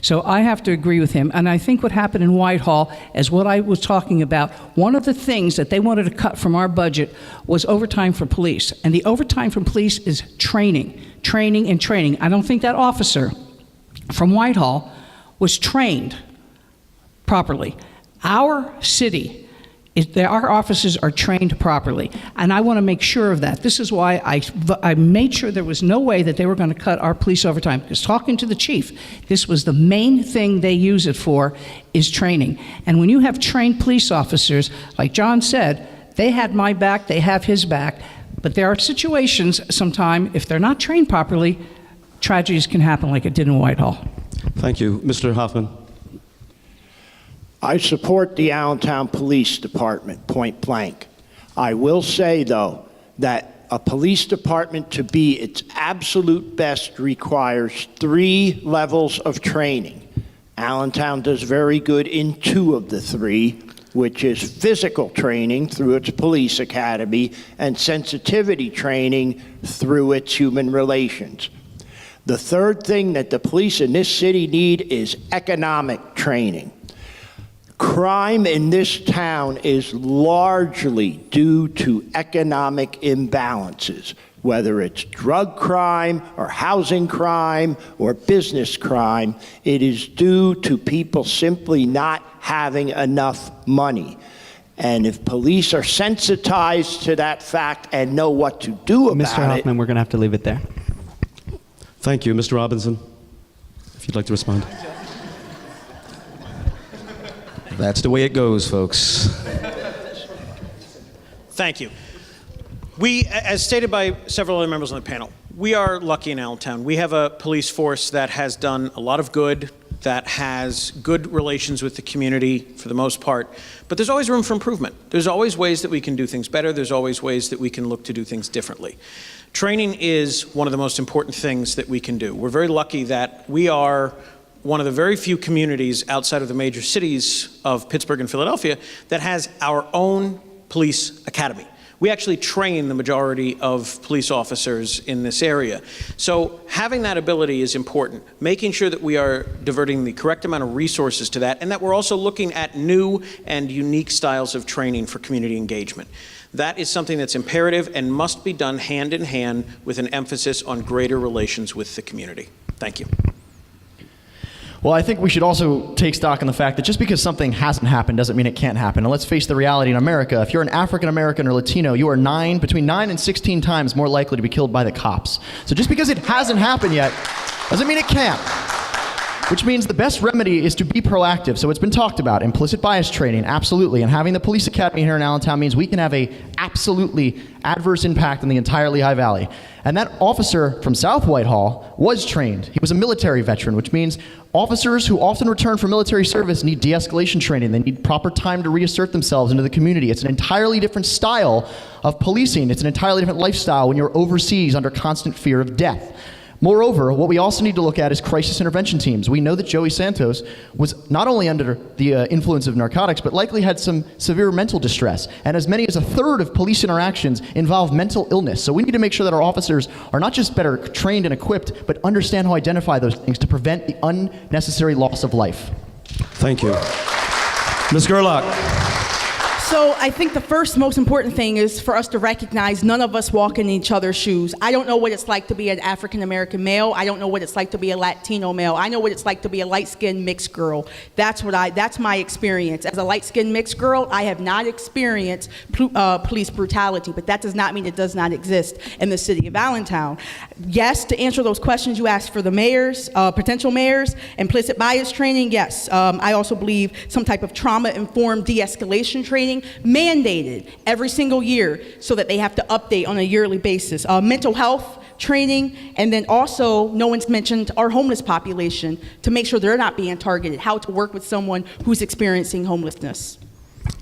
So I have to agree with him, and I think what happened in Whitehall is what I was talking about. One of the things that they wanted to cut from our budget was overtime for police, and the overtime from police is training, training, and training. I don't think that officer from Whitehall was trained properly. Our city, our officers are trained properly, and I want to make sure of that. This is why I made sure there was no way that they were going to cut our police overtime, because talking to the chief, this was the main thing they use it for, is training. And when you have trained police officers, like John said, they had my back, they have his back, but there are situations sometimes, if they're not trained properly, tragedies can happen like it did in Whitehall. Thank you. Mr. Hoffman. I support the Allentown Police Department, point blank. I will say, though, that a police department to be its absolute best requires 3 levels of training. Allentown does very good in 2 of the 3, which is physical training through its police academy and sensitivity training through its human relations. The 3rd thing that the police in this city need is economic training. Crime in this town is largely due to economic imbalances, whether it's drug crime or housing crime or business crime. It is due to people simply not having enough money. And if police are sensitized to that fact and know what to do about Mr. Hoffman, we're going to have to leave it there. Thank you. Mr. Robinson, if you'd like to respond. That's the way it goes, folks. Thank you. We, as stated by several other members on the panel, we are lucky in Allentown. We have a police force that has done a lot of good, that has good relations with the community for the most part, but there's always room for improvement. There's always ways that we can do things better. There's always ways that we can look to do things differently. Training is one of the most important things that we can do. We're very lucky that we are one of the very few communities outside of the major cities of Pittsburgh and Philadelphia that has our own police academy. We actually train the majority of police officers in this area. So having that ability is important, making sure that we are diverting the correct amount of resources to that, and that we're also looking at new and unique styles of training for community engagement. That is something that's imperative and must be done hand in hand with an emphasis on greater relations with the community. Thank you. Well, I think we should also take stock in the fact that just because something hasn't happened doesn't mean it can't happen. And let's face the reality in America. If you're an African American or Latino, you are between 9 and 16 times more likely to be killed by the cops. So just because it hasn't happened yet doesn't mean it can't. Which means the best remedy is to be proactive. So it's been talked about, implicit bias training, absolutely. And having the police academy here in Allentown means we can have a absolutely adverse impact on the entire Lehigh Valley. And that officer from South Whitehall was trained. He was a military veteran, which means officers who often return from military service need de-escalation training. They need proper time to reassert themselves into the community. It's an entirely different style of policing. It's an entirely different lifestyle when you're overseas under constant fear of death. Moreover, what we also need to look at is crisis intervention teams. We know that Joey Santos was not only under the influence of narcotics, but likely had some severe mental distress. And as many as a third of police interactions involve mental illness. So we need to make sure that our officers are not just better trained and equipped, but understand how to identify those things to prevent the unnecessary loss of life. Thank you. Ms. Gerlach. So I think the first most important thing is for us to recognize none of us walk in each other's shoes. I don't know what it's like to be an African American male. I don't know what it's like to be a Latino male. I know what it's like to be a light-skinned mixed girl. That's my experience. As a light-skinned mixed girl, I have not experienced police brutality, but that does not mean it does not exist in the city of Allentown. Yes, to answer those questions you asked for the mayors, potential mayors, implicit bias training, yes. I also believe some type of trauma-informed de-escalation training mandated every single year so that they have to update on a yearly basis. Mental health training, and then also, no one's mentioned our homeless population to make sure they're not being targeted, how to work with someone who's experiencing homelessness.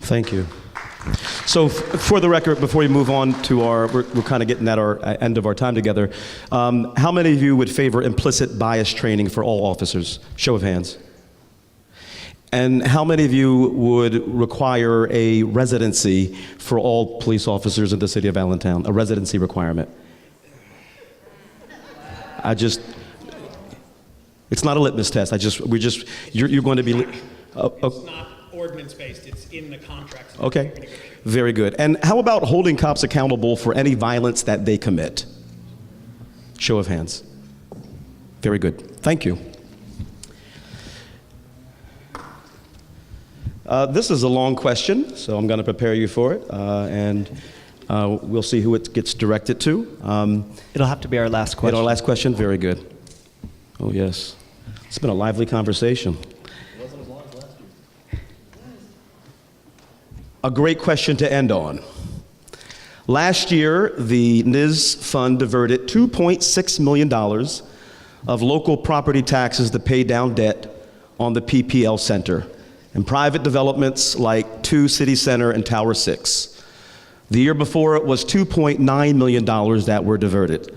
Thank you. So for the record, before we move on to we're kind of getting at our end of our time together, how many of you would favor implicit bias training for all officers? Show of hands. And how many of you would require a residency for all police officers in the city of Allentown, a residency requirement? It's not a litmus test. You're going to be. It's not ordinance-based, it's in the contracts. Okay, very good. And how about holding cops accountable for any violence that they commit? Show of hands. Very good. Thank you. This is a long question, so I'm going to prepare you for it, and we'll see who it gets directed to. It'll have to be our last question. Our last question? Very good. Oh, yes. It's been a lively conversation. A great question to end on. Last year, the NIS fund diverted $2.6 million of local property taxes to pay down debt on the PPL Center and private developments like 2 City Center and Tower 6. The year before, it was $2.9 million that were diverted.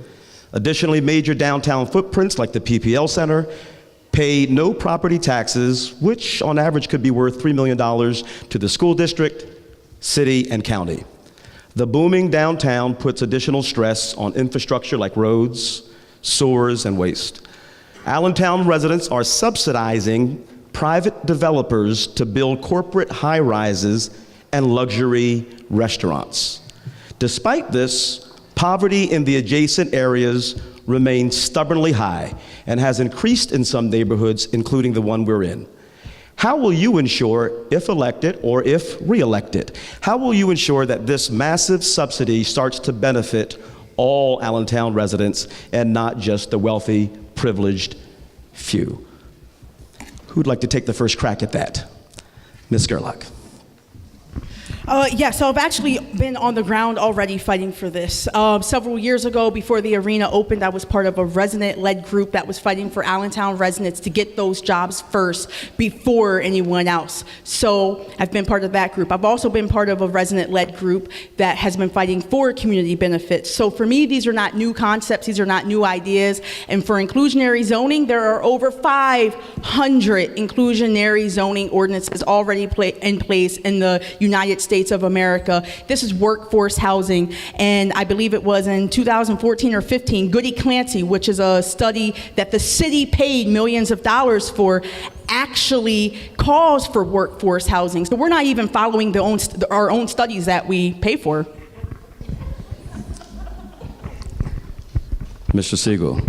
Additionally, major downtown footprints like the PPL Center pay no property taxes, which on average could be worth $3 million to the school district, city, and county. The booming downtown puts additional stress on infrastructure like roads, sewers, and waste. Allentown residents are subsidizing private developers to build corporate high-rises and luxury restaurants. Despite this, poverty in the adjacent areas remains stubbornly high and has increased in some neighborhoods, including the one we're in. How will you ensure, if elected or if re-elected, how will you ensure that this massive subsidy starts to benefit all Allentown residents and not just the wealthy, privileged few? Who'd like to take the first crack at that? Ms. Gerlach. Yeah, so I've actually been on the ground already fighting for this. Several years ago, before the arena opened, I was part of a resident-led group that was fighting for Allentown residents to get those jobs first before anyone else. So I've been part of that group. I've also been part of a resident-led group that has been fighting for community benefits. So for me, these are not new concepts, these are not new ideas. And for inclusionary zoning, there are over 500 inclusionary zoning ordinances already in place in the United States of America. This is workforce housing, and I believe it was in 2014 or 15, Goody Clancy, which is a study that the city paid millions of dollars for, actually calls for workforce housing. So we're not even following our own studies that we pay for. Mr. Siegel.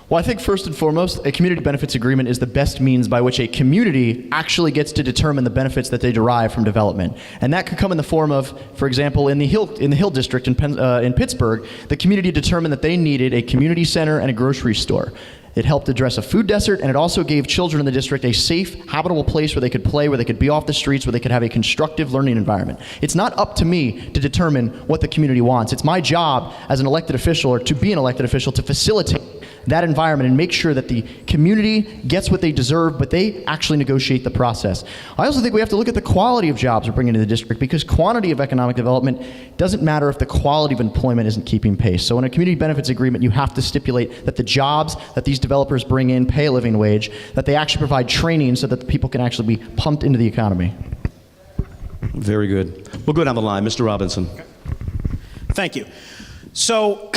Well, I think first and foremost, a community benefits agreement is the best means by which a community actually gets to determine the benefits that they derive from development. And that could come in the form of, for example, in the Hill District in Pittsburgh, the community determined that they needed a community center and a grocery store. It helped address a food desert, and it also gave children in the district a safe, habitable place where they could play, where they could be off the streets, where they could have a constructive learning environment. It's not up to me to determine what the community wants. It's my job as an elected official, or to be an elected official, to facilitate that environment and make sure that the community gets what they deserve, but they actually negotiate the process. I also think we have to look at the quality of jobs we're bringing to the district, because quantity of economic development doesn't matter if the quality of employment isn't keeping pace. So in a community benefits agreement, you have to stipulate that the jobs that these developers bring in pay a living wage, that they actually provide training so that the people can actually be pumped into the economy. Very good. We'll go down the line. Mr. Robinson. Thank you. So,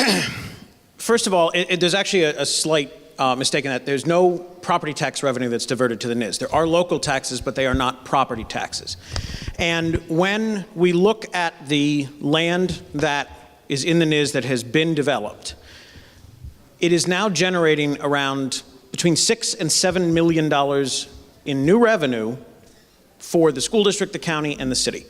first of all, there's actually a slight mistake in that. There's no property tax revenue that's diverted to the NIS. There are local taxes, but they are not property taxes. And when we look at the land that is in the NIS that has been developed, it is now generating around between $6 and $7 million in new revenue for the school district, the county, and the city.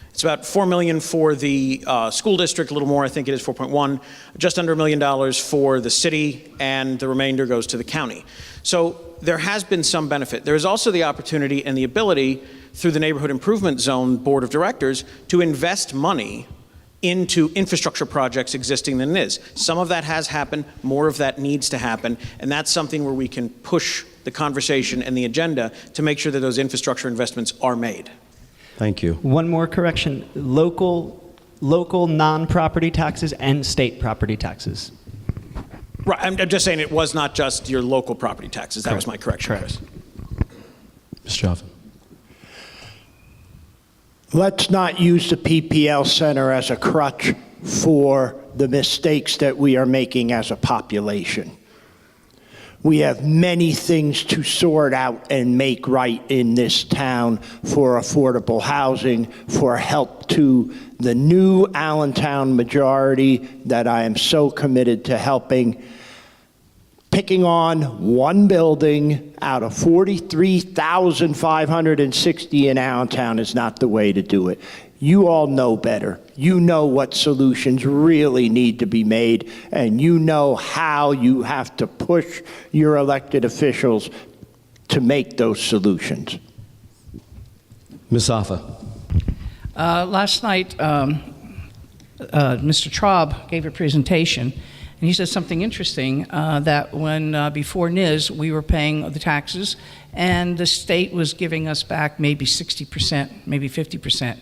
It's about $4 million for the school district, a little more, I think it is 4.1, just under $1 million for the city, and the remainder goes to the county. So there has been some benefit. There is also the opportunity and the ability through the Neighborhood Improvement Zone Board of Directors to invest money into infrastructure projects existing in the NIS. Some of that has happened, more of that needs to happen, and that's something where we can push the conversation and the agenda to make sure that those infrastructure investments are made. Thank you. One more correction. Local non-property taxes and state property taxes. Right, I'm just saying it was not just your local property taxes. That was my correction, Chris. Mr. Johnson. Let's not use the PPL Center as a crutch for the mistakes that we are making as a population. We have many things to sort out and make right in this town for affordable housing, for help to the new Allentown majority that I am so committed to helping. Picking on one building out of 43,560 in Allentown is not the way to do it. You all know better. You know what solutions really need to be made, and you know how you have to push your elected officials to make those solutions. Ms. Safa. Last night, Mr. Traub gave a presentation, and he said something interesting, that when before NIS, we were paying the taxes, and the state was giving us back maybe 60%, maybe 50%.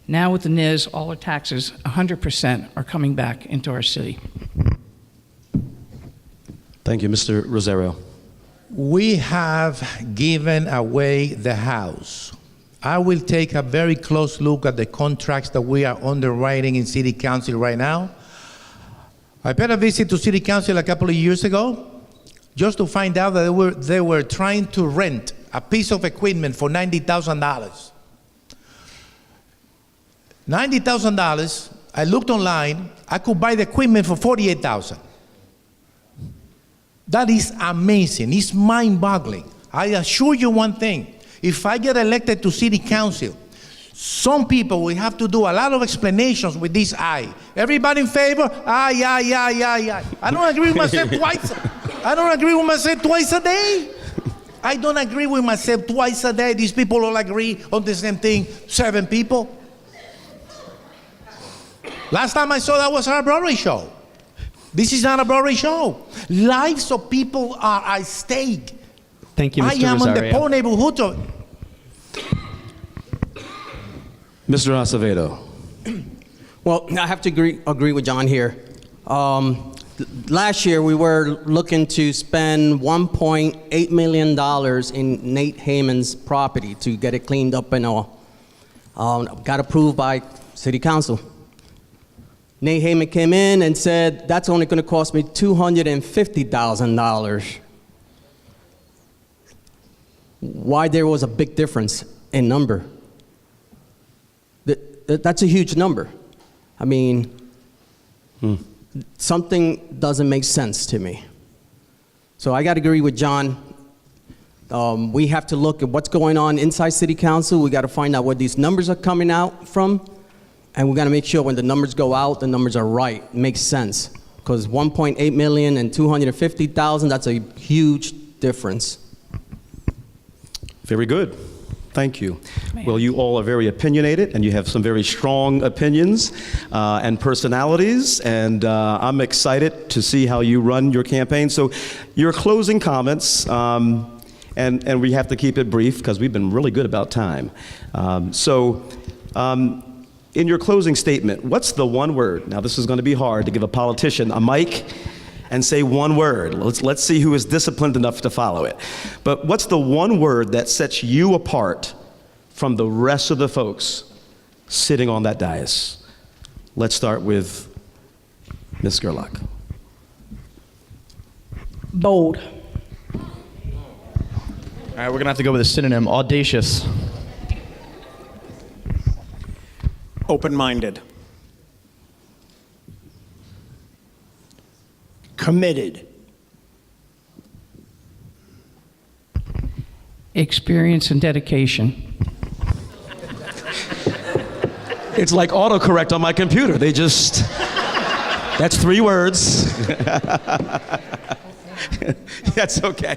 Now with the NIS, all our taxes, 100%, are coming back into our city. Thank you. Mr. Rosario. We have given away the house. I will take a very close look at the contracts that we are underwriting in City Council right now. I paid a visit to City Council a couple of years ago just to find out that they were trying to rent a piece of equipment for $90,000. $90,000, I looked online, I could buy the equipment for $48,000. That is amazing, it's mind-boggling. I assure you one thing, If I get elected to city council, some people will have to do a lot of explanations with this aye. Everybody in favor? Aye, aye, aye, aye, aye. I don't agree with myself twice. I don't agree with myself twice a day. I don't agree with myself twice a day. These people all agree on the same thing. 7 people. Last time I saw that was our Broadway show. This is not a Broadway show. Lives of people are at stake. Thank you, Mr. I am on the Rosario. poor neighborhood of. Mr. Acevedo. Well, I have to agree with John here. Last year, we were looking to spend $1.8 million in Nate Heyman's property to get it cleaned up and all. Got approved by City Council. Nate Heyman came in and said, that's only going to cost me $250,000. Why there was a big difference in number? That's a huge number. I mean, something doesn't make sense to me. So I got to agree with John. We have to look at what's going on inside City Council. We got to find out where these numbers are coming out from. And we got to make sure when the numbers go out, the numbers are right. It makes sense. Because 1.8 million and 250,000, that's a huge difference. Very good. Thank you. Well, you all are very opinionated, and you have some very strong opinions and personalities, and I'm excited to see how you run your campaign. So your closing comments, and we have to keep it brief because we've been really good about time. In your closing statement, what's the one word? Now, this is going to be hard to give a politician a mic and say one word. Let's see who is disciplined enough to follow it. But what's the one word that sets you apart from the rest of the folks sitting on that dais? Let's start with Ms. Gerlach. Bold. All right, we're going to have to go with a synonym, audacious. Open-minded. Committed. Experience and dedication. It's like autocorrect on my computer. They just, that's 3 words. That's okay.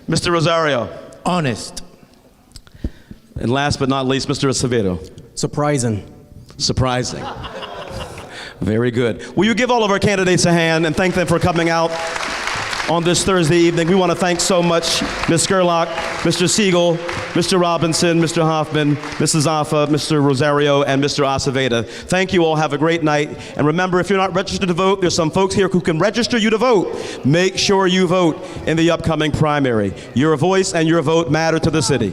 Mr. Rosario. Honest. And last but not least, Mr. Acevedo. Surprising. Surprising. Very good. Will you give all of our candidates a hand and thank them for coming out on this Thursday evening? We want to thank so much Ms. Gerlach, Mr. Siegel, Mr. Robinson, Mr. Hoffman, Mrs. Affa, Mr. Rosario, and Mr. Acevedo. Thank you all. Have a great night. And remember, if you're not registered to vote, there's some folks here who can register you to vote. Make sure you vote in the upcoming primary. Your voice and your vote matter to the city.